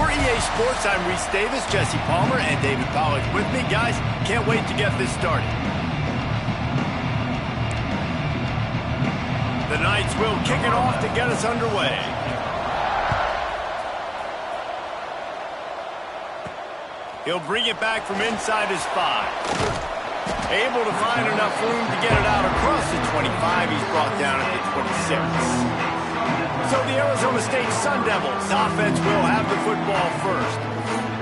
For EA Sports, I'm Reese Davis, Jesse Palmer, and David Pollack with me. Guys, can't wait to get this started. The Knights will kick it off to get us underway. He'll bring it back from inside his 5. Able to find enough room to get it out across the 25. He's brought down at the 26. So the Arizona State Sun Devils offense will have the football first.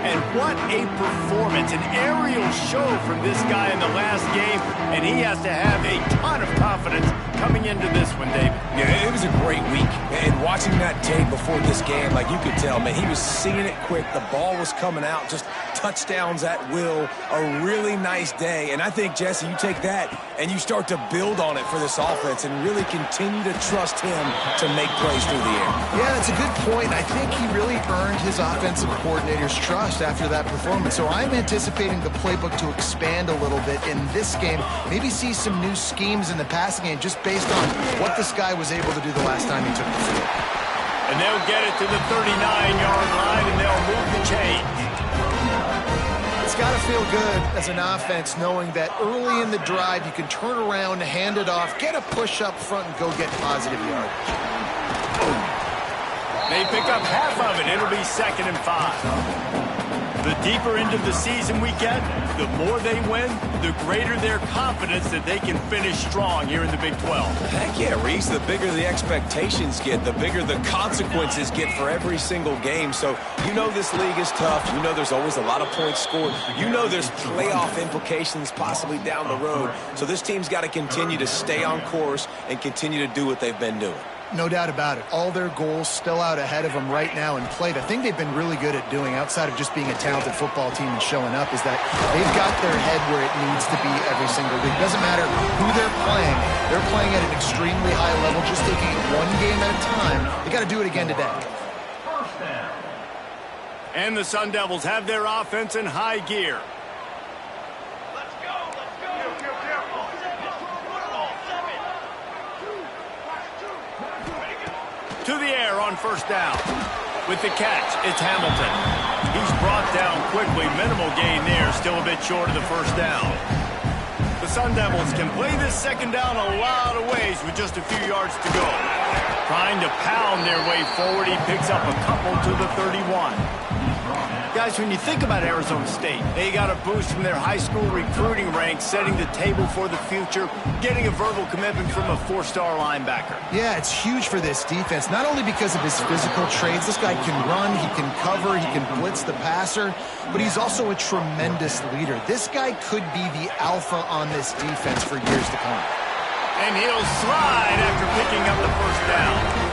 And what a performance, an aerial show from this guy in the last game, and he has to have a ton of confidence coming into this one, David. Yeah, it was a great week, and watching that tape before this game, like you could tell, man, he was seeing it quick, the ball was coming out, just touchdowns at will, a really nice day, and I think, Jesse, you take that and you start to build on it for this offense and really continue to trust him to make plays through the air. Yeah, that's a good point. I think he really earned his offensive coordinator's trust after that performance. So I'm anticipating the playbook to expand a little bit in this game, maybe see some new schemes in the passing game just based on what this guy was able to do the last time he took the field. And they'll get it to the 39-yard line, and they'll move the change. It's got to feel good as an offense knowing that early in the drive you can turn around, hand it off, get a push up front, and go get positive yardage. They pick up half of it. It'll be 2nd and 5. The deeper into the season we get, the more they win, the greater their confidence that they can finish strong here in the Big 12. Heck yeah, Reese, the bigger the expectations get, the bigger the consequences get for every single game. So you know this league is tough. You know there's always a lot of points scored. You know there's playoff implications possibly down the road. So this team's got to continue to stay on course and continue to do what they've been doing. No doubt about it. All their goals still out ahead of them right now in play. The thing they've been really good at doing, outside of just being a talented football team and showing up, is that they've got their head where it needs to be every single week. Doesn't matter who they're playing at an extremely high level, just taking it one game at a time. They got to do it again today. And the Sun Devils have their offense in high gear. To the air on 1st down. With the catch, it's Hamilton. He's brought down quickly. Minimal gain there, still a bit short of the 1st down. The Sun Devils can play this 2nd down a lot of ways with just a few yards to go. Trying to pound their way forward, he picks up a couple to the 31. Guys, when you think about Arizona State, they got a boost from their high school recruiting ranks, setting the table for the future, getting a verbal commitment from a 4-star linebacker. Yeah, it's huge for this defense, not only because of his physical traits. This guy can run, he can cover, he can blitz the passer, but he's also a tremendous leader. This guy could be the alpha on this defense for years to come. And he'll slide after picking up the 1st down.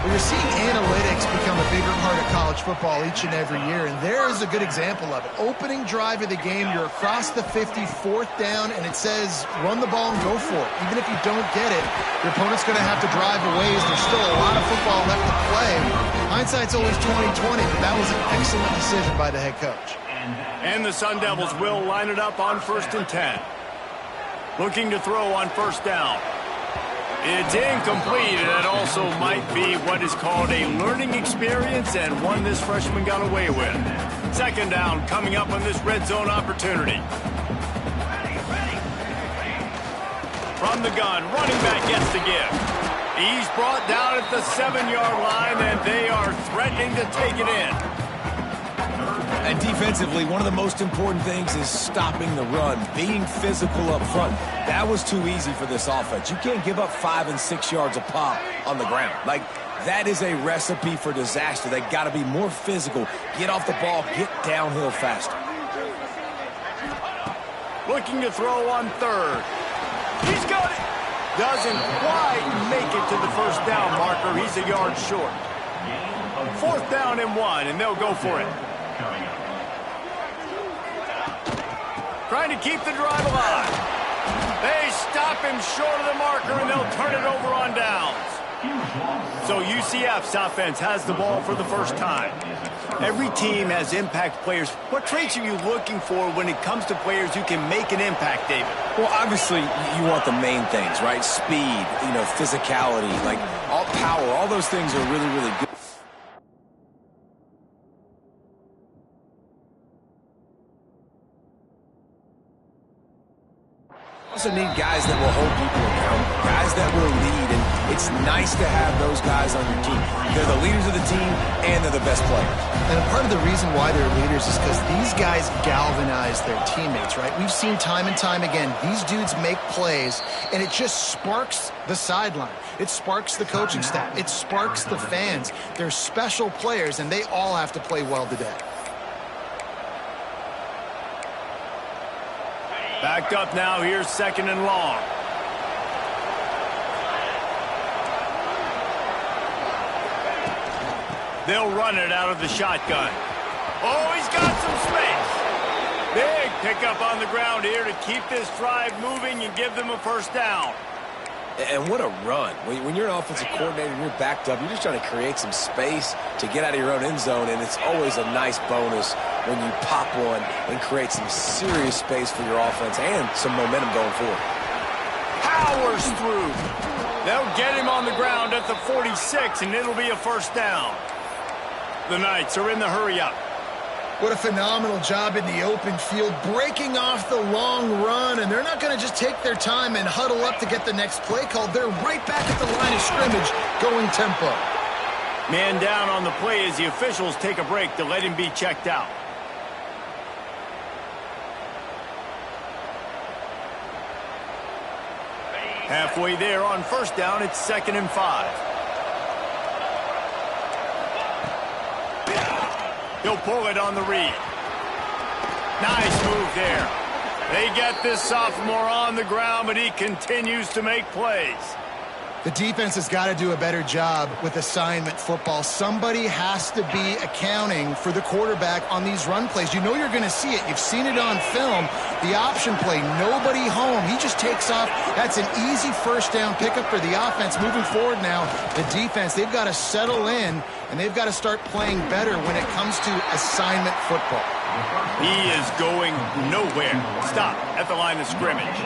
Well, you're seeing analytics become a bigger part of college football each and every year, and there is a good example of it. Opening drive of the game, you're across the 50, 4th down, and it says run the ball and go for it. Even if you don't get it, your opponent's going to have to drive away. There's still a lot of football left to play. Hindsight's always 20/20, but that was an excellent decision by the head coach. And the Sun Devils will line it up on 1st and 10. Looking to throw on 1st down. It's incomplete, and it also might be what is called a learning experience, and one this freshman got away with. 2nd down coming up on this red zone opportunity. From the gun, running back gets the give. He's brought down at the 7-yard line, and they are threatening to take it in. And defensively, one of the most important things is stopping the run, being physical up front. That was too easy for this offense. You can't give up 5 and 6 yards a pop on the ground. Like, that is a recipe for disaster. They got to be more physical, get off the ball, get downhill faster. Looking to throw on 3rd. He's got it. Doesn't quite make it to the 1st down marker. He's a yard short. 4th down and 1, and they'll go for it. Trying to keep the drive alive. They stop him short of the marker, and they'll turn it over on downs. So UCF's offense has the ball for the 1st time. Every team has impact players. What traits are you looking for when it comes to players who can make an impact, David? Well, obviously, you want the main things, right? Speed, physicality, like all power. All those things are really, really good. also need guys that will hold people accountable, guys that will lead, and it's nice to have those guys on your team. They're the leaders of the team, and they're the best players. And a part of the reason why they're leaders is because these guys galvanize their teammates, right? We've seen time and time again, these dudes make plays, and it just sparks the sideline. It sparks the coaching staff. It sparks the fans. They're special players, and they all have to play well today. Backed up now. Here's 2nd and long. They'll run it out of the shotgun. Oh, he's got some space. Big pickup on the ground here to keep this drive moving and give them a first down. And what a run. When you're an offensive coordinator and you're backed up, you're just trying to create some space to get out of your own end zone, and it's always a nice bonus when you pop one and create some serious space for your offense and some momentum going forward. Powers through. They'll get him on the ground at the 46, and it'll be a first down. The Knights are in the hurry-up. What a phenomenal job in the open field, breaking off the long run, and they're not going to just take their time and huddle up to get the next play called. They're right back at the line of scrimmage, going tempo. Man down on the play as the officials take a break to let him be checked out. Halfway there on first down, it's 2nd and 5. He'll pull it on the read. Nice move there. They get this sophomore on the ground, but he continues to make plays. The defense has got to do a better job with assignment football. Somebody has to be accounting for the quarterback on these run plays. You know you're going to see it. You've seen it on film. The option play, nobody home. He just takes off. That's an easy first down pickup for the offense. Moving forward now, the defense, they've got to settle in, and they've got to start playing better when it comes to assignment football. He is going nowhere. Stop at the line of scrimmage.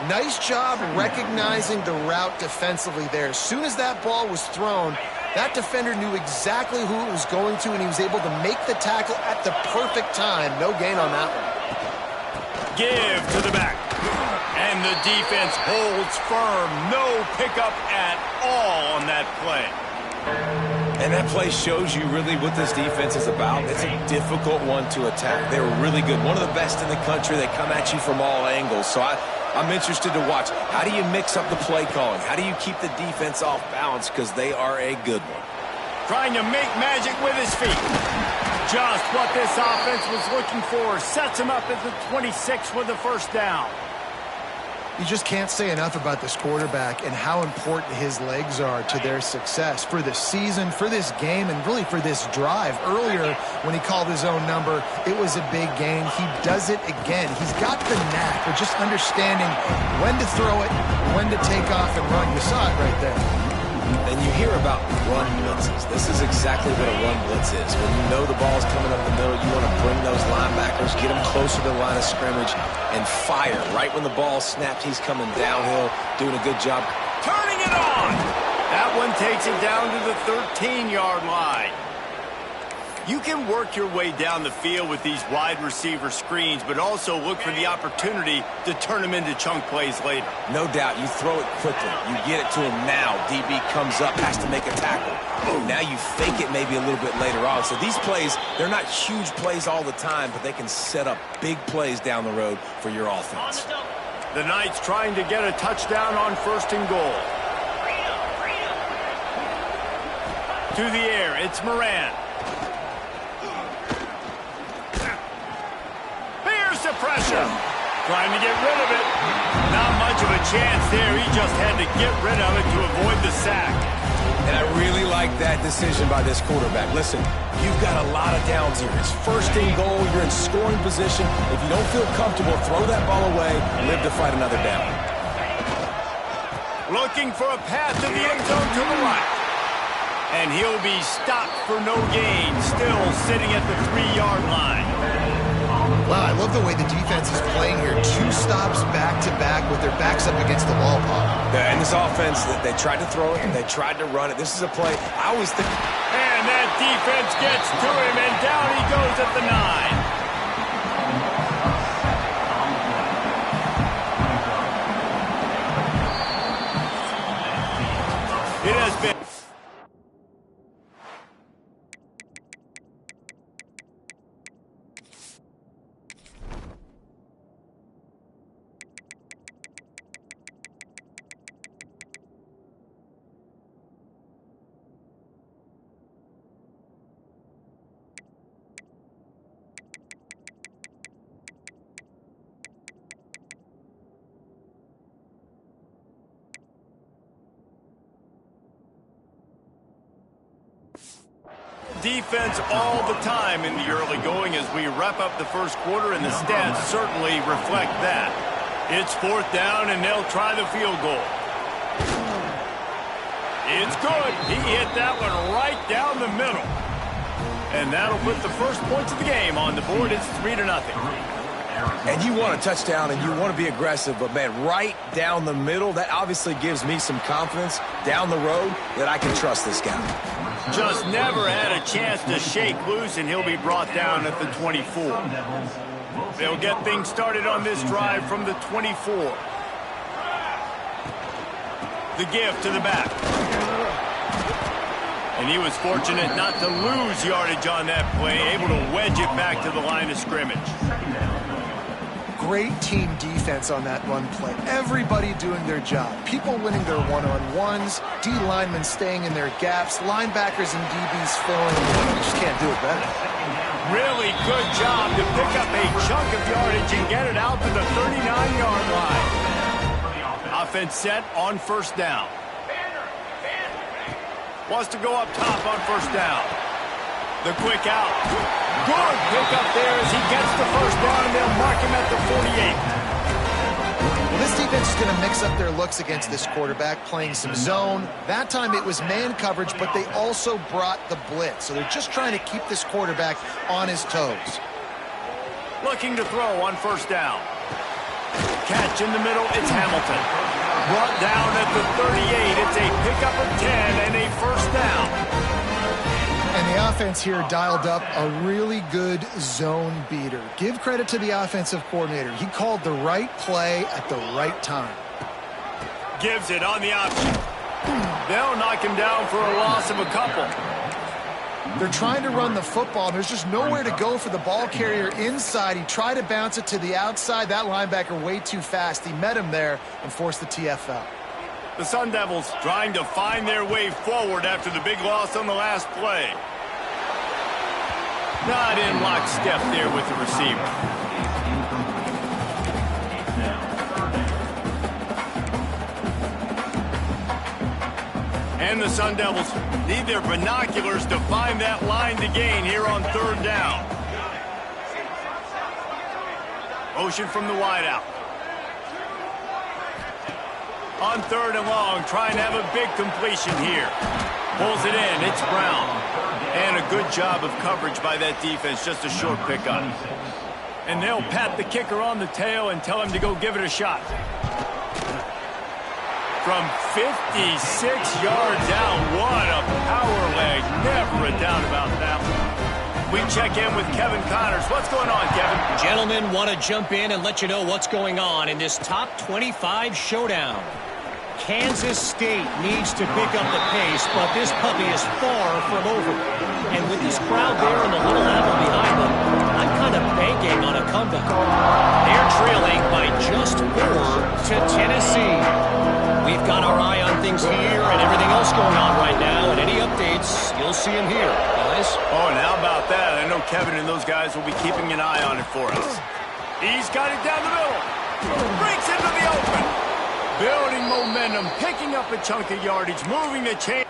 Nice job recognizing the route defensively there. As soon as that ball was thrown, that defender knew exactly who it was going to, and he was able to make the tackle at the perfect time. No gain on that one. Give to the back. And the defense holds firm. No pickup at all on that play. And that play shows you really what this defense is about. It's a difficult one to attack. They were really good. One of the best in the country. They come at you from all angles. So I'm interested to watch. How do you mix up the play calling? How do you keep the defense off balance? Because they are a good one. Trying to make magic with his feet. Just what this offense was looking for. Sets him up at the 26 with the first down. You just can't say enough about this quarterback and how important his legs are to their success for this season, for this game, and really for this drive. Earlier, when he called his own number, it was a big gain. He does it again. He's got the knack of just understanding when to throw it, when to take off and run. You saw it right there. And you hear about run blitzes. This is exactly what a run blitz is. When you know the ball's coming up the middle, you want to bring those linebackers, get them closer to the line of scrimmage, and fire. Right when the ball snaps, he's coming downhill, doing a good job. Turning it on! That one takes it down to the 13-yard line. You can work your way down the field with these wide receiver screens, but also look for the opportunity to turn them into chunk plays later. No doubt. You throw it quickly. You get it to him now. DB comes up, has to make a tackle. Boom. Now you fake it maybe a little bit later on. So these plays, they're not huge plays all the time, but they can set up big plays down the road for your offense. The Knights trying to get a touchdown on 1st and goal. To the air, it's Moran. Pressure. Trying to get rid of it. Not much of a chance there. He just had to get rid of it to avoid the sack. And I really like that decision by this quarterback. Listen, you've got a lot of downs here. It's 1st and goal. You're in scoring position. If you don't feel comfortable, throw that ball away. Live to fight another down. Looking for a path to the end zone to the right. And he'll be stopped for no gain. Still sitting at the 3-yard line. Wow, I love the way the defense is playing here. 2 stops back-to-back with their backs up against the wall, Paul. Yeah, and this offense, they tried to throw it, and they tried to run it. This is a play I always think. And that defense gets to him, and down he goes at the 9. defense all the time in the early going as we wrap up the first quarter, and the stats certainly reflect that. It's 4th down, and they'll try the field goal. It's good. He hit that one right down the middle. And that'll put the first points of the game on the board. It's 3-0. And you want a touchdown and you want to be aggressive, but, man, right down the middle, that obviously gives me some confidence down the road that I can trust this guy. Just never had a chance to shake loose, and he'll be brought down at the 24. They'll get things started on this drive from the 24. The give to the back. And he was fortunate not to lose yardage on that play, able to wedge it back to the line of scrimmage. Great team defense on that run play. Everybody doing their job. People winning their one-on-ones, D linemen staying in their gaps, linebackers and DBs filling in. You just can't do it better. Really good job to pick up a chunk of yardage and get it out to the 39-yard line. Offense set on 1st down. Wants to go up top on 1st down. The quick out. Good pick up there as he gets the 1st down, and they'll mark him at the 48. Well, this defense is going to mix up their looks against this quarterback, playing some zone. That time it was man coverage, but they also brought the blitz. So they're just trying to keep this quarterback on his toes. Looking to throw on 1st down. Catch in the middle, it's Hamilton. Brought down at the 38. It's a pickup of 10 and a 1st down. And the offense here dialed up a really good zone beater. Give credit to the offensive coordinator. He called the right play at the right time. Gives it on the option. They'll knock him down for a loss of a couple. They're trying to run the football. There's just nowhere to go for the ball carrier inside. He tried to bounce it to the outside. That linebacker way too fast. He met him there and forced the TFL. The Sun Devils trying to find their way forward after the big loss on the last play. Not in lockstep there with the receiver. And the Sun Devils need their binoculars to find that line to gain here on 3rd down. Motion from the wideout. On 3rd and long, trying to have a big completion here. Pulls it in, it's Brown. And a good job of coverage by that defense, just a short pickup. And they'll pat the kicker on the tail and tell him to go give it a shot. From 56 yards out, what a power leg. Never a doubt about that one. We check in with Kevin Connors. What's going on, Kevin? Gentlemen, want to jump in and let you know what's going on in this top 25 showdown. Kansas State needs to pick up the pace, but this puppy is far from over. And with this crowd there and the little apple behind them, I'm kind of banking on a comeback. They're trailing by just 4 to Tennessee. We've got our eye on things here and everything else going on right now, and any updates, you'll see them here, guys. Oh, and how about that? I know Kevin and those guys will be keeping an eye on it for us. He's got it down the middle. Breaks into the open. Building momentum, picking up a chunk of yardage, moving the chain.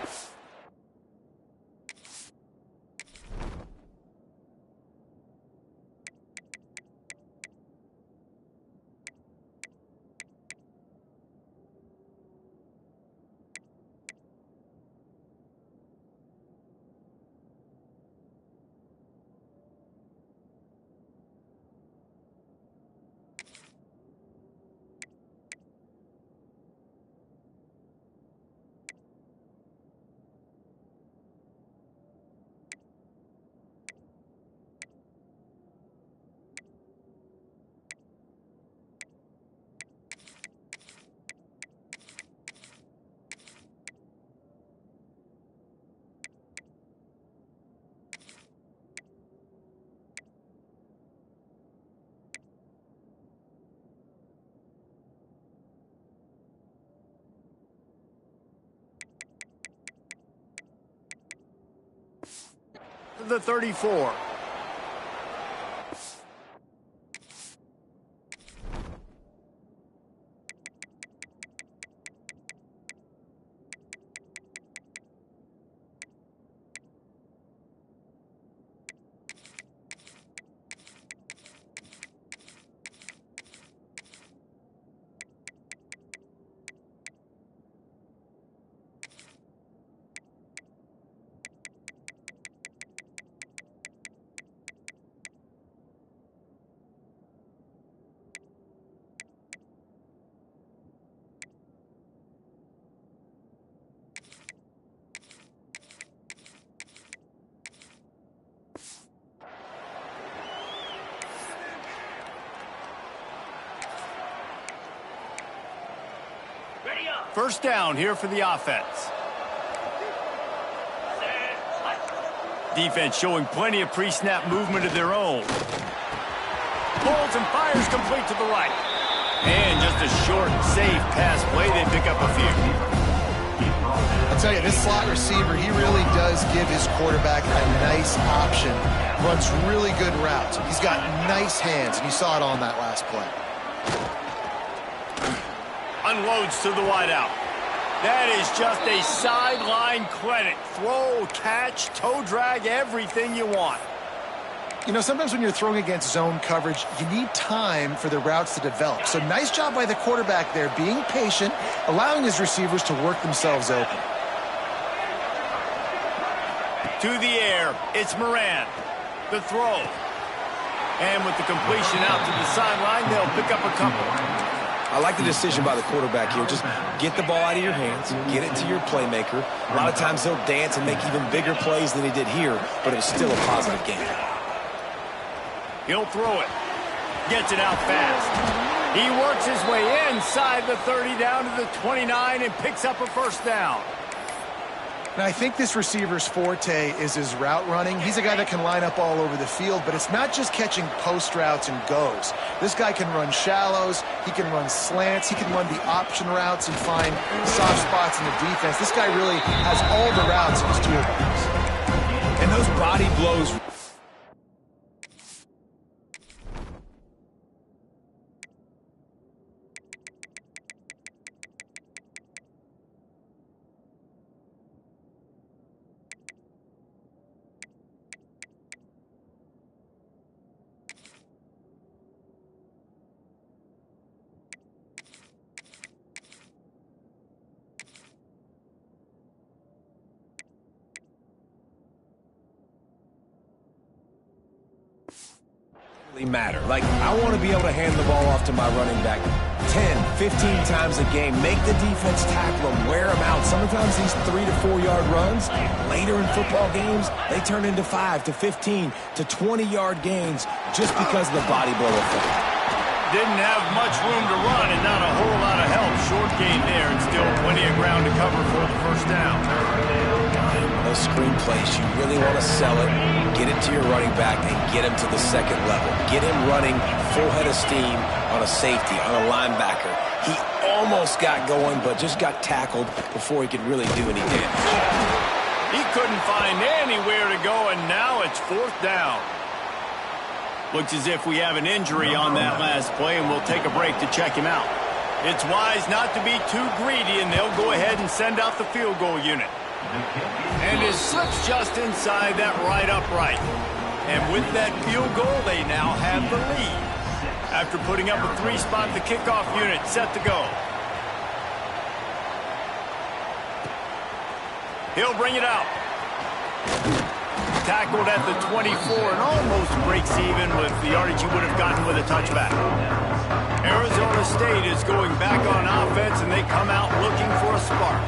The 34. First down here for the offense. Defense showing plenty of pre-snap movement of their own. Pulls and fires complete to the right. And just a short, safe pass play. They pick up a few. I'll tell you, this slot receiver, he really does give his quarterback a nice option. Runs really good routes. He's got nice hands, and you saw it on that last play. Unloads to the wideout. That is just a sideline clinic. Throw, catch, toe drag, everything you want. You know, sometimes when you're throwing against zone coverage, you need time for the routes to develop. So nice job by the quarterback there, being patient, allowing his receivers to work themselves open. To the air, it's Moran. The throw. And with the completion out to the sideline, they'll pick up a couple. I like the decision by the quarterback here. Just get the ball out of your hands, get it to your playmaker. A lot of times he'll dance and make even bigger plays than he did here, but it was still a positive game. He'll throw it. Gets it out fast. He works his way inside the 30 down to the 29 and picks up a first down. Now, I think this receiver's forte is his route running. He's a guy that can line up all over the field, but it's not just catching post routes and goes. This guy can run shallows, he can run slants, he can run the option routes and find soft spots in the defense. This guy really has all the routes in his toolbox. And those body blows... matter. Like, I want to be able to hand the ball off to my running back 10, 15 times a game. Make the defense tackle them, wear them out. Sometimes these 3 to 4 yard runs, later in football games, they turn into 5 to 15 to 20 yard gains just because of the body blow effect. Didn't have much room to run and not a whole lot of help. Short gain there and still plenty of ground to cover for the first down. Those screen plays, you really want to sell it, get it to your running back, and get him to the second level. Get him running full head of steam on a safety, on a linebacker. He almost got going, but just got tackled before he could really do any damage. He couldn't find anywhere to go, and now it's fourth down. Looks as if we have an injury on that last play, and we'll take a break to check him out. It's wise not to be too greedy, and they'll go ahead and send out the field goal unit. And it slips just inside that right upright. And with that field goal, they now have the lead. After putting up a 3-spot, the kickoff unit set to go. He'll bring it out. Tackled at the 24 and almost breaks even with the yardage he would have gotten with a touchback. Arizona State is going back on offense, and they come out looking for a spark.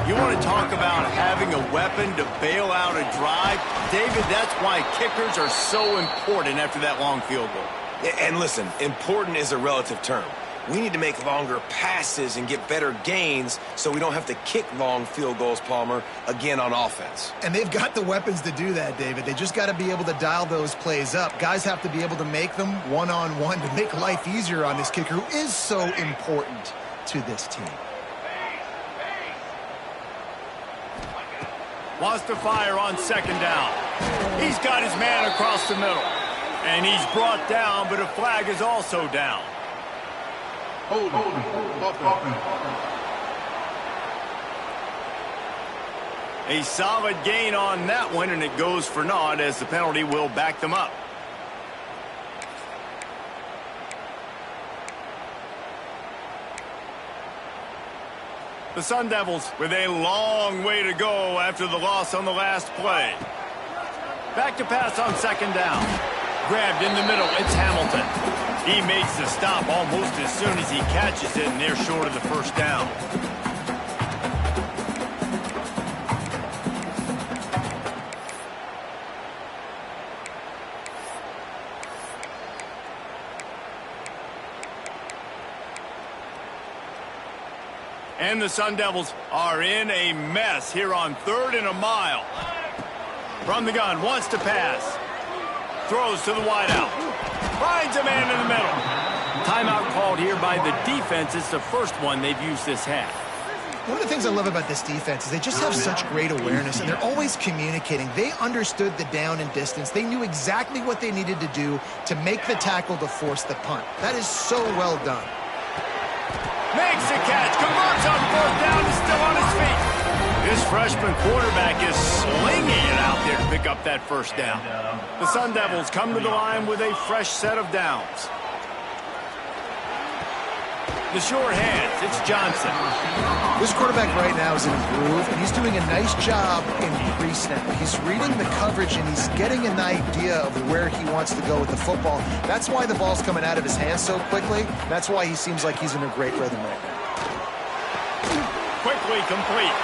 You want to talk about having a weapon to bail out a drive? David, that's why kickers are so important after that long field goal. And listen, important is a relative term. We need to make longer passes and get better gains so we don't have to kick long field goals, Palmer, again on offense. And they've got the weapons to do that, David. They just got to be able to dial those plays up. Guys have to be able to make them one-on-one to make life easier on this kicker who is so important to this team. Wants to fire on second down. He's got his man across the middle. And he's brought down, but a flag is also down. A solid gain on that one, and it goes for naught as the penalty will back them up. The Sun Devils with a long way to go after the loss on the last play. Back to pass on second down. Grabbed in the middle, it's Hamilton. He makes the stop almost as soon as he catches it, and they're short of the first down. And the Sun Devils are in a mess here on 3rd and a mile. From the gun, wants to pass. Throws to the wideout. Finds a man in the middle. Timeout called here by the defense. It's the first one they've used this half. One of the things I love about this defense is they just have such great awareness, and they're always communicating. They understood the down and distance. They knew exactly what they needed to do to make the tackle to force the punt. That is so well done. Makes the catch, converts on 4th down, is still on his feet. This freshman quarterback is slinging it out there to pick up that first down. The Sun Devils come to the line with a fresh set of downs. The short hands, it's Johnson. This quarterback right now is in a groove, and he's doing a nice job in pre-snap. He's reading the coverage, and he's getting an idea of where he wants to go with the football. That's why the ball's coming out of his hands so quickly. That's why he seems like he's in a great rhythm right now. Quickly complete.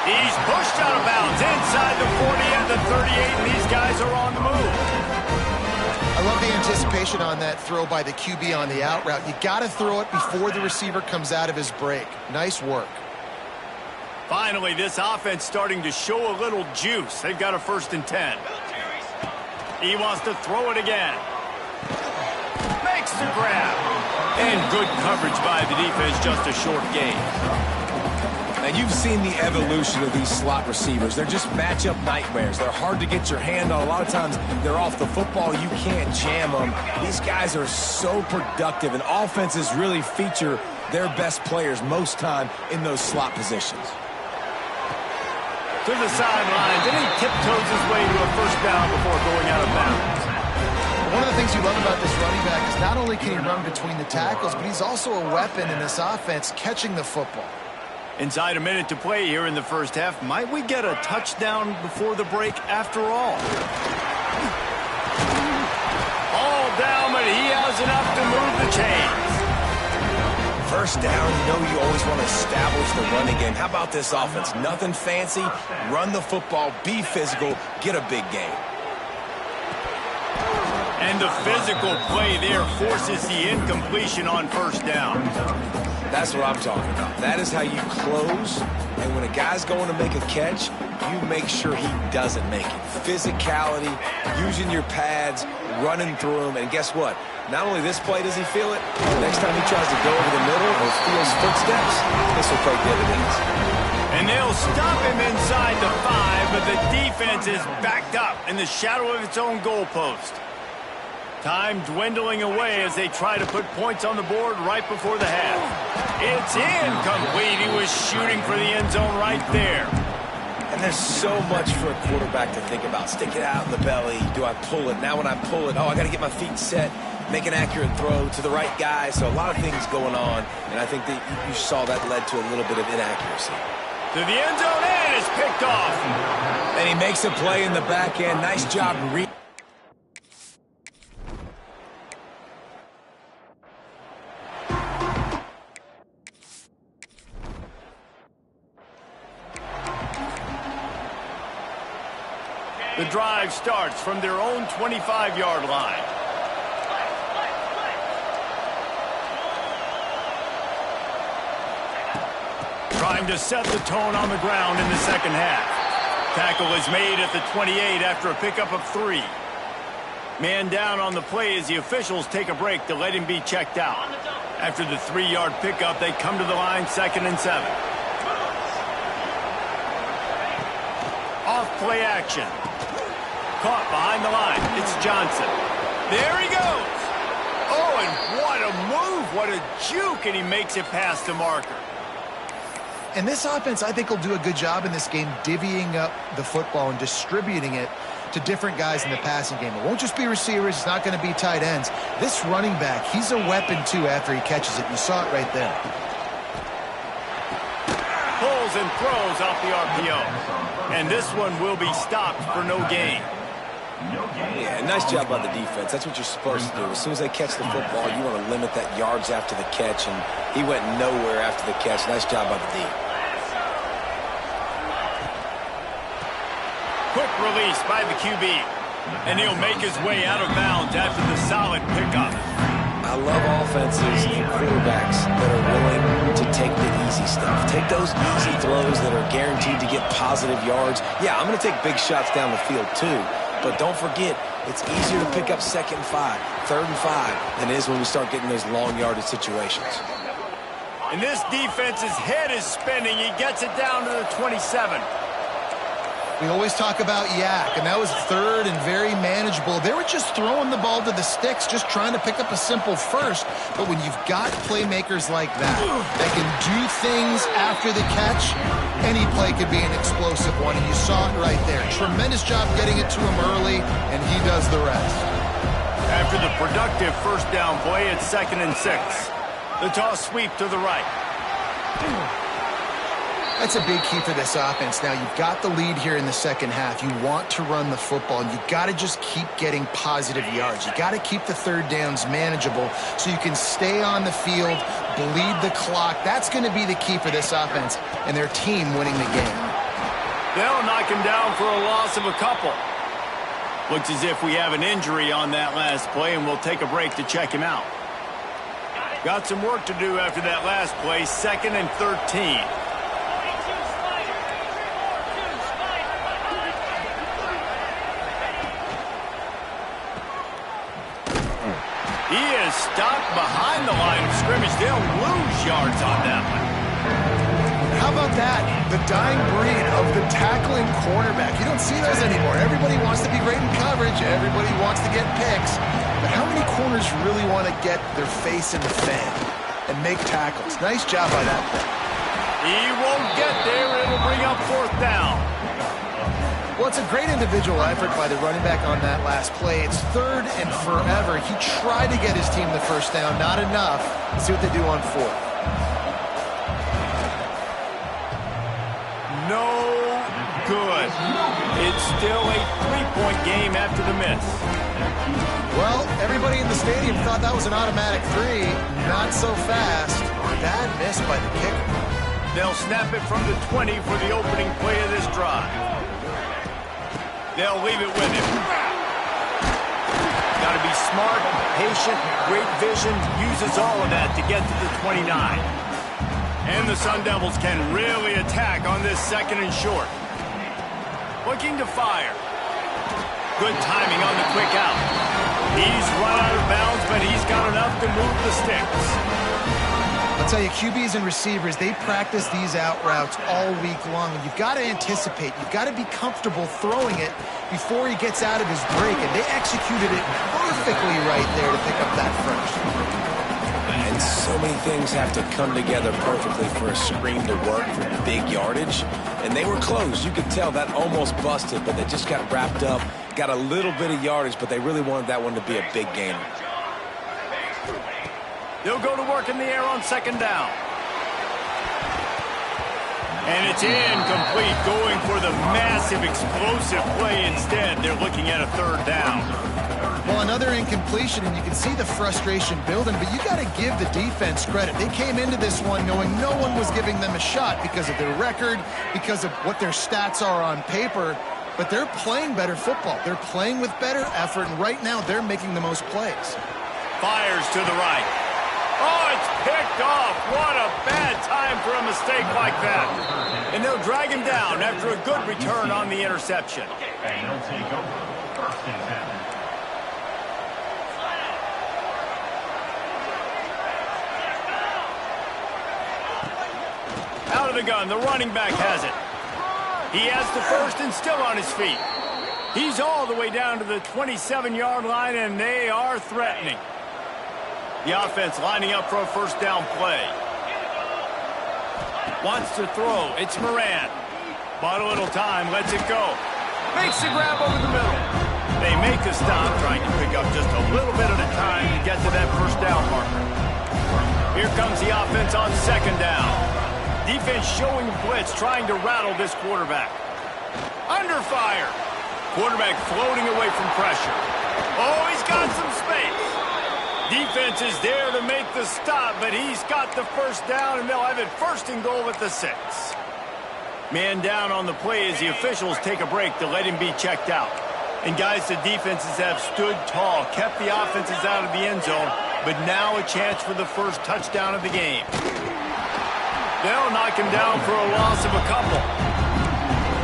He's pushed out of bounds inside the 40 and the 38, and these guys are on the move. I love the anticipation on that throw by the QB on the out route. You got to throw it before the receiver comes out of his break. Nice work. Finally, this offense starting to show a little juice. They've got a 1st and 10. He wants to throw it again. Makes the grab. And good coverage by the defense, just a short gain. And you've seen the evolution of these slot receivers. They're just matchup nightmares. They're hard to get your hand on. A lot of times they're off the football. You can't jam them. These guys are so productive, and offenses really feature their best players most time in those slot positions. To the sidelines, and he tiptoes his way to a 1st down before going out of bounds. One of the things you love about this running back is not only can he run between the tackles, but he's also a weapon in this offense catching the football. Inside a minute to play here in the first half. Might we get a touchdown before the break after all? All down, but he has enough to move the chains. First down, you know you always want to establish the running game. How about this offense? Nothing fancy. Run the football, be physical, get a big gain. And the physical play there forces the incompletion on 1st down. That's what I'm talking about. That is how you close. And when a guy's going to make a catch, you make sure he doesn't make it. Physicality, using your pads, running through them. And guess what? Not only this play does he feel it, next time he tries to go over the middle or feels footsteps, this will pay dividends. And they'll stop him inside the 5, but the defense is backed up in the shadow of its own goalpost. Time dwindling away as they try to put points on the board right before the half. It's incomplete. He was shooting for the end zone right there. And there's so much for a quarterback to think about. Stick it out in the belly. Do I pull it? Now when I pull it, oh, I got to get my feet set, make an accurate throw to the right guy. So a lot of things going on, and I think that you saw that led to a little bit of inaccuracy. To the end zone, and it's picked off. And he makes a play in the back end. Nice job reading. The drive starts from their own 25-yard line. Trying to set the tone on the ground in the second half. Tackle is made at the 28 after a pickup of 3. Man down on the play as the officials take a break to let him be checked out. After the 3-yard pickup, they come to the line 2nd and 7. Off play action. Caught behind the line. It's Johnson. There he goes. Oh, and what a move. What a juke. And he makes it past the marker. And this offense, I think, will do a good job in this game divvying up the football and distributing it to different guys in the passing game. It won't just be receivers. It's not going to be tight ends. This running back, he's a weapon, too, after he catches it. You saw it right there. Pulls and throws off the RPO. And this one will be stopped for no gain. Yeah, nice job by the defense. That's what you're supposed to do. As soon as they catch the football, you want to limit that yards after the catch, and he went nowhere after the catch. Nice job by the D. Quick release by the QB. And he'll make his way out of bounds after the solid pickup. I love offenses and quarterbacks that are willing to take the easy stuff. Take those easy throws that are guaranteed to get positive yards. Yeah, I'm going to take big shots down the field too. But don't forget, it's easier to pick up 2nd and 5, 3rd and 5 than it is when we start getting those long yardage situations. And this defense's head is spinning. He gets it down to the 27. We always talk about yak, and that was 3rd and very manageable. They were just throwing the ball to the sticks, just trying to pick up a simple first. But when you've got playmakers like that can do things after the catch, any play could be an explosive one, and you saw it right there. Tremendous job getting it to him early, and he does the rest. After the productive first down play, it's 2nd and 6. The toss sweep to the right. That's a big key for this offense. Now, you've got the lead here in the second half. You want to run the football, and you've got to just keep getting positive yards. You've got to keep the 3rd downs manageable so you can stay on the field, bleed the clock. That's going to be the key for this offense and their team winning the game. They'll knock him down for a loss of a couple. Looks as if we have an injury on that last play, and we'll take a break to check him out. Got some work to do after that last play, 2nd and 13. He is stopped behind the line of scrimmage. They'll lose yards on that one. How about that? The dying breed of the tackling cornerback. You don't see those anymore. Everybody wants to be great in coverage. Everybody wants to get picks. But how many corners really want to get their face in the fan and make tackles? Nice job by that play. He won't get there. It'll bring up 4th down. Well, it's a great individual effort by the running back on that last play. It's 3rd and forever. He tried to get his team the first down. Not enough. Let's see what they do on 4th. No good. It's still a 3-point game after the miss. Well, everybody in the stadium thought that was an automatic 3. Not so fast. Bad miss by the kicker. They'll snap it from the 20 for the opening play of this drive. They'll leave it with him. Got to be smart, patient, great vision, uses all of that to get to the 29. And the Sun Devils can really attack on this 2nd and short. Looking to fire. Good timing on the quick out. He's run out of bounds, but he's got enough to move the sticks. I'll tell you, QBs and receivers, they practice these out routes all week long. And you've got to anticipate. You've got to be comfortable throwing it before he gets out of his break. And they executed it perfectly right there to pick up that first. And so many things have to come together perfectly for a screen to work for big yardage. And they were close. You could tell that almost busted, but they just got wrapped up, got a little bit of yardage, but they really wanted that one to be a big gainer. They'll go to work in the air on 2nd down. And it's incomplete, going for the massive explosive play instead. They're looking at a 3rd down. Well, another incompletion, and you can see the frustration building, but you got to give the defense credit. They came into this one knowing no one was giving them a shot because of their record, because of what their stats are on paper, but they're playing better football. They're playing with better effort, and right now they're making the most plays. Fires to the right. Oh, it's picked off. What a bad time for a mistake like that. And they'll drag him down after a good return on the interception. And he'll take over 1st and 10. Out of the gun, the running back has it. He has the first and still on his feet. He's all the way down to the 27-yard line, and they are threatening. The offense lining up for a 1st down play. Wants to throw. It's Moran. Bought a little time, lets it go. Makes the grab over the middle. They make a stop, trying to pick up just a little bit at a time to get to that 1st down marker. Here comes the offense on 2nd down. Defense showing blitz, trying to rattle this quarterback. Under fire. Quarterback floating away from pressure. Oh, he's got some space. Defense is there to make the stop, but he's got the 1st down, and they'll have it 1st and goal at the 6. Man down on the play as the officials take a break to let him be checked out. And guys, the defenses have stood tall, kept the offenses out of the end zone, but now a chance for the first touchdown of the game. They'll knock him down for a loss of a couple.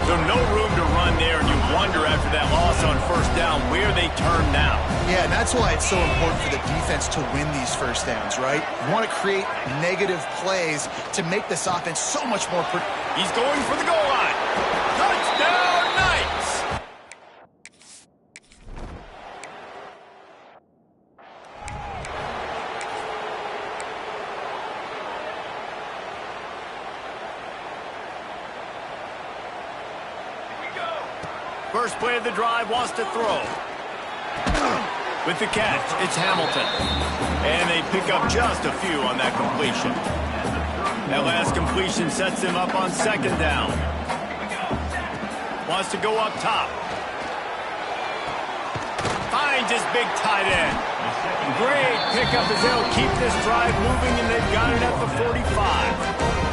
So no room to run there, and you wonder after that loss on first down where they turn now. Yeah, and that's why it's so important for the defense to win these first downs, right? You want to create negative plays to make this offense so much more. He's going for the goal line. Touchdown, Knights! First play of the drive, wants to throw. With the catch, it's Hamilton. And they pick up just a few on that completion. That last completion sets him up on second down. Wants to go up top. Finds his big tight end. Great pickup as they'll keep this drive moving, and they've got it at the 45.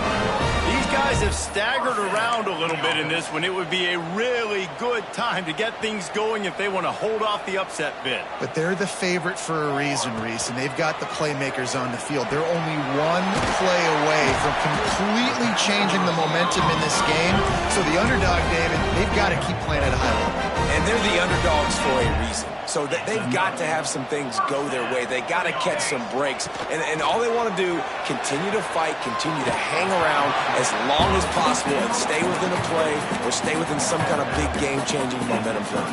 Guys have staggered around a little bit in this one. It would be a really good time to get things going if they want to hold off the upset bid. But they're the favorite for a reason, Reese, and they've got the playmakers on the field. They're only one play away from completely changing the momentum in this game. So the underdog, David, they've got to keep playing at a high level. And they're the underdogs for a reason. So they've got to have some things go their way. They got to catch some breaks. And all they want to do, continue to fight, continue to hang around as long as possible and stay within a play or stay within some kind of big game-changing momentum play.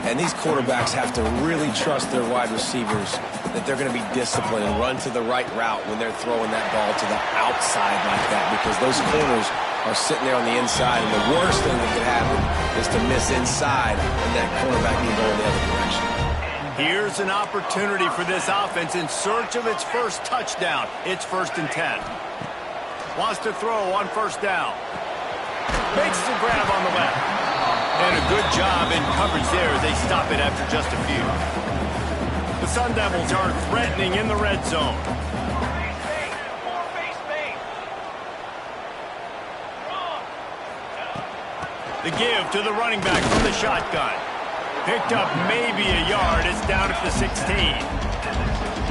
And these quarterbacks have to really trust their wide receivers that they're going to be disciplined and run to the right route when they're throwing that ball to the outside like that, because those corners are sitting there on the inside, and the worst thing that could happen is to miss inside and that cornerback can go in the other direction. Here's an opportunity for this offense in search of its first touchdown. It's 1st and 10. Wants to throw on first down. Makes the grab on the left. And a good job in coverage there as they stop it after just a few. The Sun Devils are threatening in the red zone. The give to the running back from the shotgun. Picked up maybe a yard. It's down at the 16.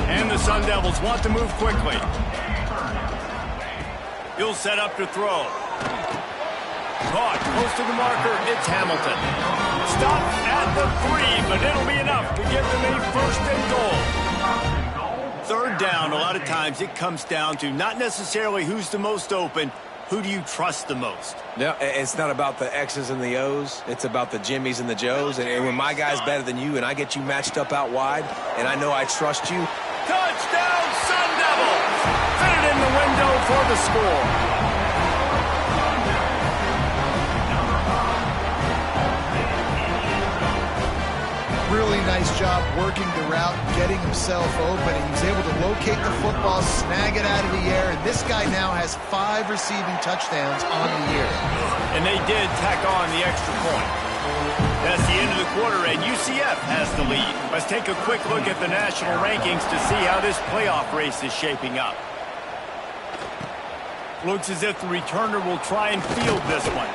And the Sun Devils want to move quickly. He'll set up to throw. Caught close to the marker. It's Hamilton. Stop at the 3, but it'll be enough to give them a 1st and goal. Third down, a lot of times it comes down to not necessarily who's the most open. Who do you trust the most? Yeah, it's not about the X's and the O's. It's about the Jimmies and the Joes. And when my guy's better than you and I get you matched up out wide and I know I trust you. Touchdown, Sun Devils! Fit it in the window for the score. Really nice job working the route, getting himself open, and he was able to locate the football, snag it out of the air, and this guy now has 5 receiving touchdowns on the year. And they did tack on the extra point. That's the end of the quarter, and UCF has the lead. Let's take a quick look at the national rankings to see how this playoff race is shaping up. Looks as if the returner will try and field this one.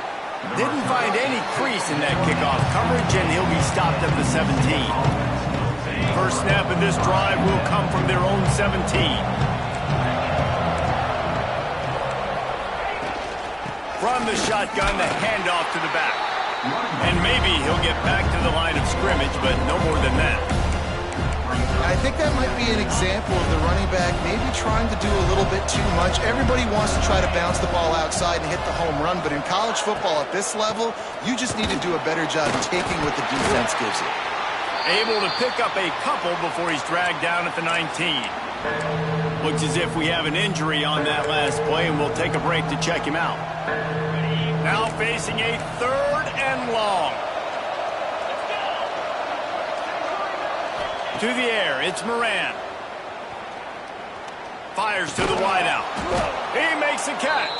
Didn't find any crease in that kickoff coverage, and he'll be stopped at the 17. First snap of this drive will come from their own 17. From the shotgun, the handoff to the back. And maybe he'll get back to the line of scrimmage, but no more than that. I think that might be an example of the running back maybe trying to do a little bit too much. Everybody wants to try to bounce the ball outside and hit the home run, but in college football at this level, you just need to do a better job taking what the defense gives you. Able to pick up a couple before he's dragged down at the 19. Looks as if we have an injury on that last play, and we'll take a break to check him out. Now facing a 3rd and long. To the air, it's Moran. Fires to the wideout. He makes a catch.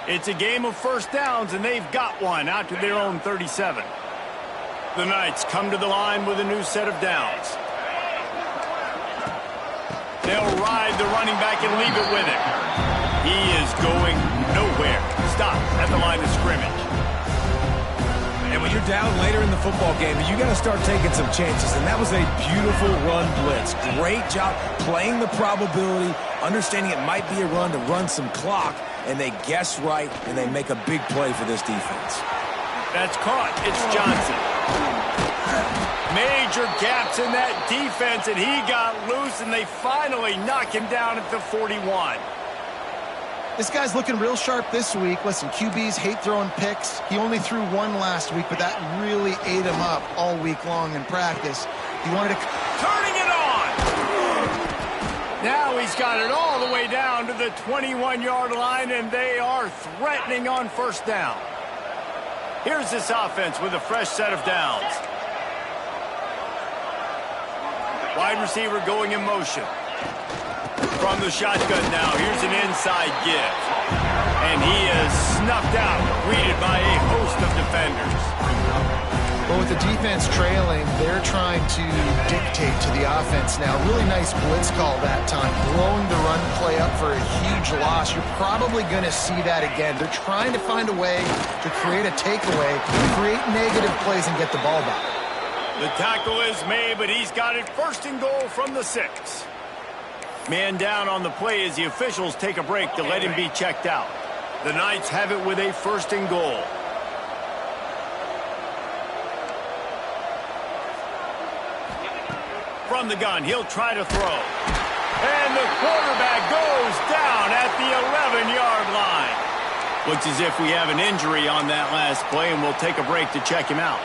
It's a game of first downs, and they've got one out to their own 37. The Knights come to the line with a new set of downs. They'll ride the running back and leave it with him. He is going nowhere. Stop at the line of scrimmage. And when you're down later in the football game, you got to start taking some chances. And that was a beautiful run blitz. Great job playing the probability, understanding it might be a run to run some clock, and they guess right, and they make a big play for this defense. That's caught. It's Johnson. Major gaps in that defense, and he got loose, and they finally knock him down at the 41. This guy's looking real sharp this week. Listen, QBs hate throwing picks. He only threw one last week, but that really ate him up all week long in practice. He wanted to... Turning it on! Now he's got it all the way down to the 21-yard line, and they are threatening on first down. Here's this offense with a fresh set of downs. Wide receiver going in motion. From the shotgun now, here's an inside give. And he is snuffed out, greeted by a host of defenders. Well, with the defense trailing, they're trying to dictate to the offense now. Really nice blitz call that time, blowing the run play up for a huge loss. You're probably going to see that again. They're trying to find a way to create a takeaway, create negative plays, and get the ball back. The tackle is made, but he's got it first and goal from the 6. Man down on the play as the officials take a break to let him be checked out. The Knights have it with a first and goal. From the gun, he'll try to throw. And the quarterback goes down at the 11-yard line. Looks as if we have an injury on that last play, and we'll take a break to check him out.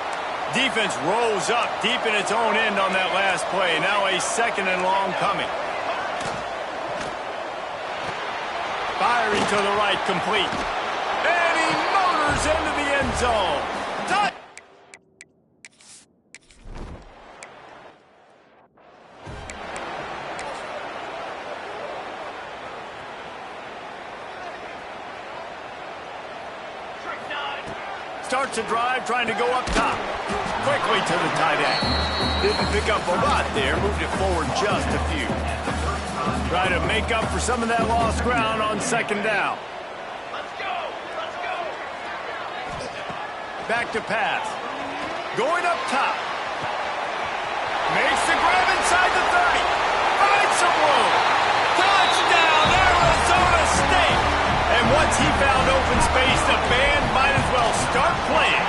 Defense rose up deep in its own end on that last play. Now a second and long coming. Firing to the right, complete. And he motors into the end zone. Touch! Starts a drive, trying to go up top. Quickly to the tight end. Didn't pick up a lot there, moved it forward just a few. Try to make up for some of that lost ground on second down. Let's go! Let's go! Back to pass. Going up top. Makes the grab inside the 30. Finds some room. Touchdown, Arizona State! And once he found open space, the band might as well start playing.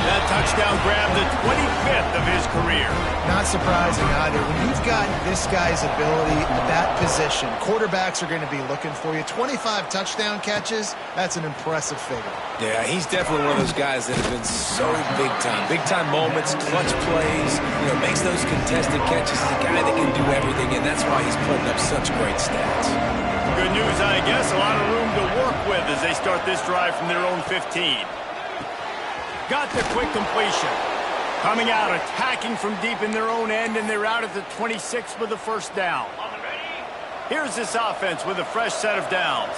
That touchdown grabbed the 25th of his career. Not surprising either. When you've got this guy's ability at that position, quarterbacks are going to be looking for you. 25 touchdown catches, that's an impressive figure. Yeah, he's definitely one of those guys that have been so big time. Big time moments, clutch plays, makes those contested catches. He's a guy that can do everything, and that's why he's putting up such great stats. Good news, I guess. A lot of room to work with as they start this drive from their own 15. Got the quick completion. Coming out, attacking from deep in their own end, and they're out at the 26 with the first down. Here's this offense with a fresh set of downs.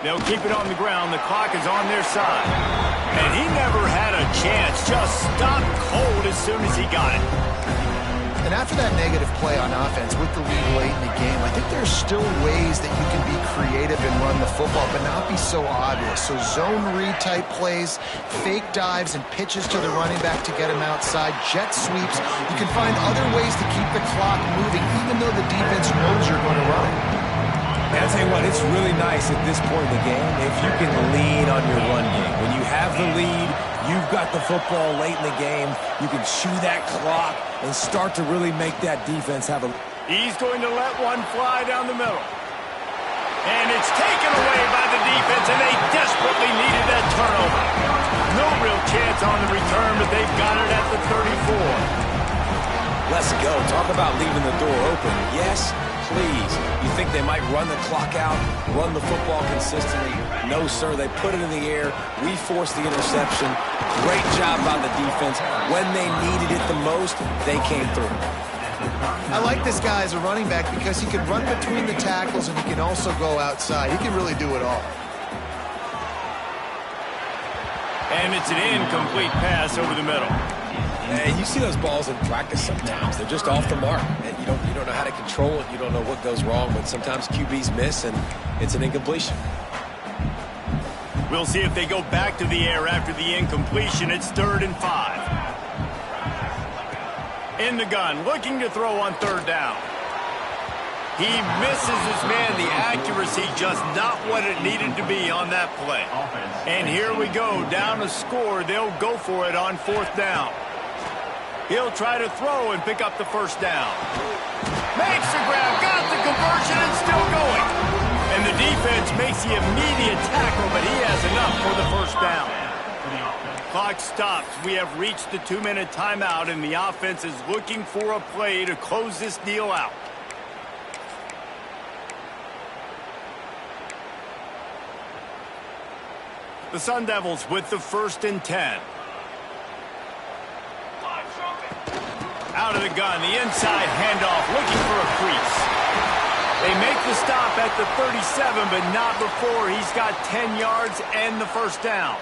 They'll keep it on the ground. The clock is on their side. And he never had a chance. Just stopped cold as soon as he got it. And after that negative play on offense with the lead late in the game, I think there's still ways that you can be creative and run the football, but not be so obvious. So zone read type plays, fake dives and pitches to the running back to get him outside, jet sweeps. You can find other ways to keep the clock moving, even though the defense knows you're going to run it. And I'll tell you what, it's really nice at this point in the game if you can lean on your run game. When you have the lead, you've got the football late in the game, you can chew that clock and start to really make that defense have a... He's going to let one fly down the middle. And it's taken away by the defense, and they desperately needed that turnover. No real chance on the return, but they've got it at the 34. Let's go. Talk about leaving the door open. Yes, please. You think they might run the clock out, run the football consistently? No, sir. They put it in the air. We forced the interception. Great job by the defense. When they needed it the most, they came through. I like this guy as a running back because he can run between the tackles and he can also go outside. He can really do it all. And it's an incomplete pass over the middle. And you see those balls in practice sometimes. They're just off the mark. And you don't know how to control it. You don't know what goes wrong, but sometimes QBs miss, and it's an incompletion. We'll see if they go back to the air after the incompletion. It's 3rd and 5. In the gun, looking to throw on 3rd down. He misses his man. The accuracy just not what it needed to be on that play. And here we go, down a score. They'll go for it on 4th down. He'll try to throw and pick up the 1st down. Makes the grab, got the conversion, and still going. And the defense makes the immediate tackle, but he has enough for the 1st down. Clock stops. We have reached the 2-minute timeout, and the offense is looking for a play to close this deal out. The Sun Devils with the 1st and 10. Out of the gun, the inside handoff, looking for a crease. They make the stop at the 37, but not before he's got 10 yards and the 1st down.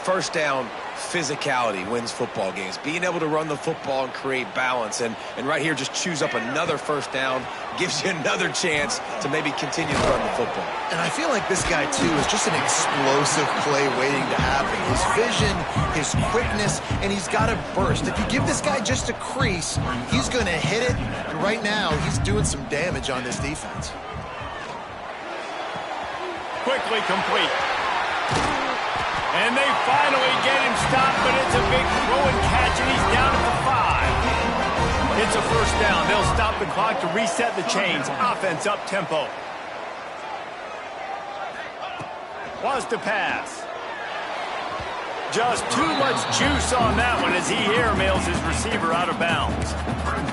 1st down, physicality wins football games. Being able to run the football and create balance. And right here, just choose up another 1st down, gives you another chance to maybe continue to run the football. And I feel like this guy, too, is just an explosive play waiting to happen. His vision, his quickness, and he's got a burst. If you give this guy just a crease, he's going to hit it. And right now, he's doing some damage on this defense. Quickly complete. And they finally get him stopped, but it's a big throw and catch, and he's down at the 5. It's a 1st down. They'll stop the clock to reset the chains. Offense up tempo. Wants to pass. Just too much juice on that one as he airmails his receiver out of bounds.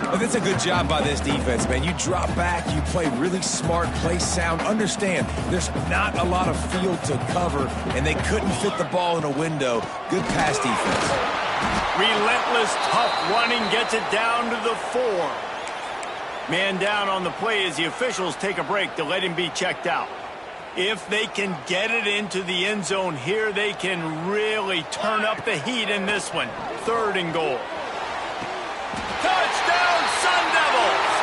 Well, that's a good job by this defense, man. You drop back, you play really smart, play sound. Understand, there's not a lot of field to cover, and they couldn't fit the ball in a window. Good pass defense. Relentless, tough running gets it down to the 4. Man down on the play as the officials take a break to let him be checked out. If they can get it into the end zone here, they can really turn up the heat in this one. 3rd and goal. Touchdown, Sun Devils!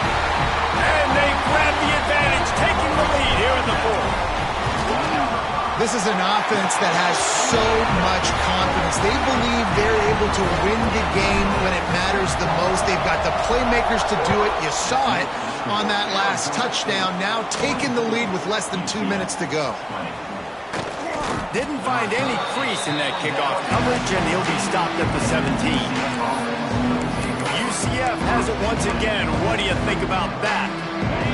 And they grab the advantage, taking the lead here in the 4th. This is an offense that has so much confidence. They believe they're able to win the game when it matters the most. They've got the playmakers to do it. You saw it on that last touchdown. Now taking the lead with less than 2 minutes to go. Didn't find any crease in that kickoff coverage, and he'll be stopped at the 17. UCF has it once again. What do you think about that?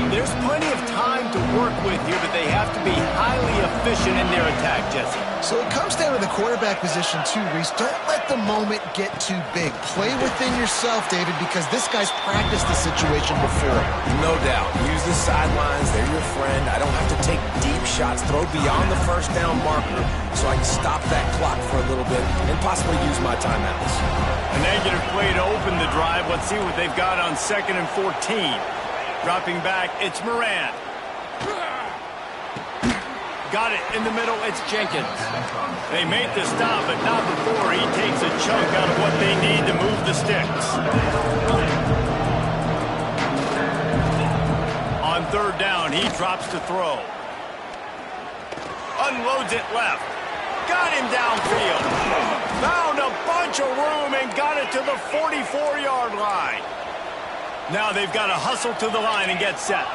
There's plenty of time to work with here, but they have to be highly efficient in their attack, Jesse. So it comes down to the quarterback position too, Reese. Don't let the moment get too big. Play within yourself, David, because this guy's practiced the situation before. No doubt. Use the sidelines. They're your friend. I don't have to take deep shots. Throw beyond the 1st down marker so I can stop that clock for a little bit and possibly use my timeouts. A negative play to open the drive. Let's see what they've got on 2nd and 14. Dropping back, it's Moran. Got it in the middle, it's Jenkins. They make the stop, but not before he takes a chunk out of what they need to move the sticks. On 3rd down, he drops to throw. Unloads it left. Got him downfield. Found a bunch of room and got it to the 44-yard line. Now they've got to hustle to the line and get set.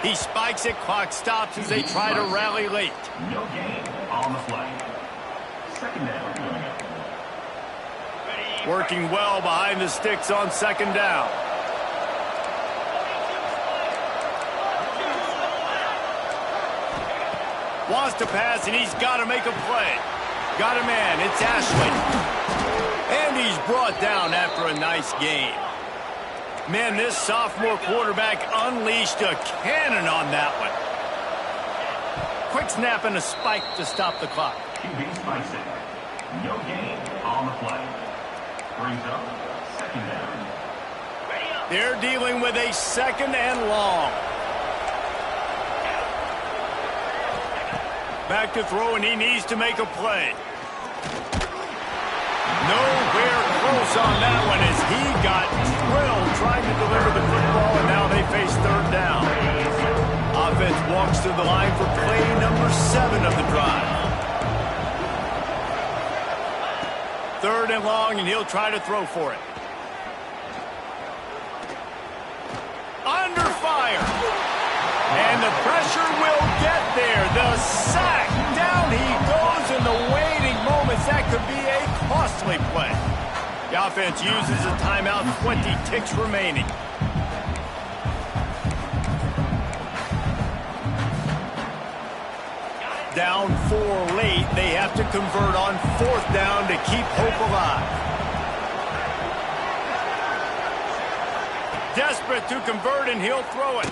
He spikes it, clock stops as they try to rally late. No gain on the play. 2nd down. Working well behind the sticks on 2nd down. Wants to pass, and he's got to make a play. Got a man, it's Ashley. And he's brought down after a nice game. Man, this sophomore quarterback unleashed a cannon on that one. Quick snap and a spike to stop the clock. QB spikes it. No gain on the play. Brings up 2nd down. They're dealing with a 2nd and long. Back to throw, and he needs to make a play. Nowhere close on that one as he got drilled trying to deliver the football, and now they face third down. Offense walks to the line for play number 7 of the drive. Third and long, and he'll try to throw for it. Under fire. And the pressure will get there. The sack. Down he goes in the waiting moments. That could be a costly play. The offense uses a timeout. 20 ticks remaining. Down 4 late. They have to convert on 4th down to keep hope alive. Desperate to convert, and he'll throw it.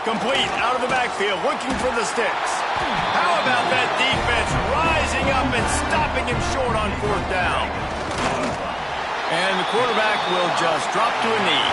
Complete out of the backfield, looking for the sticks. How about that defense rising up and stopping him short on 4th down? And the quarterback will just drop to a knee.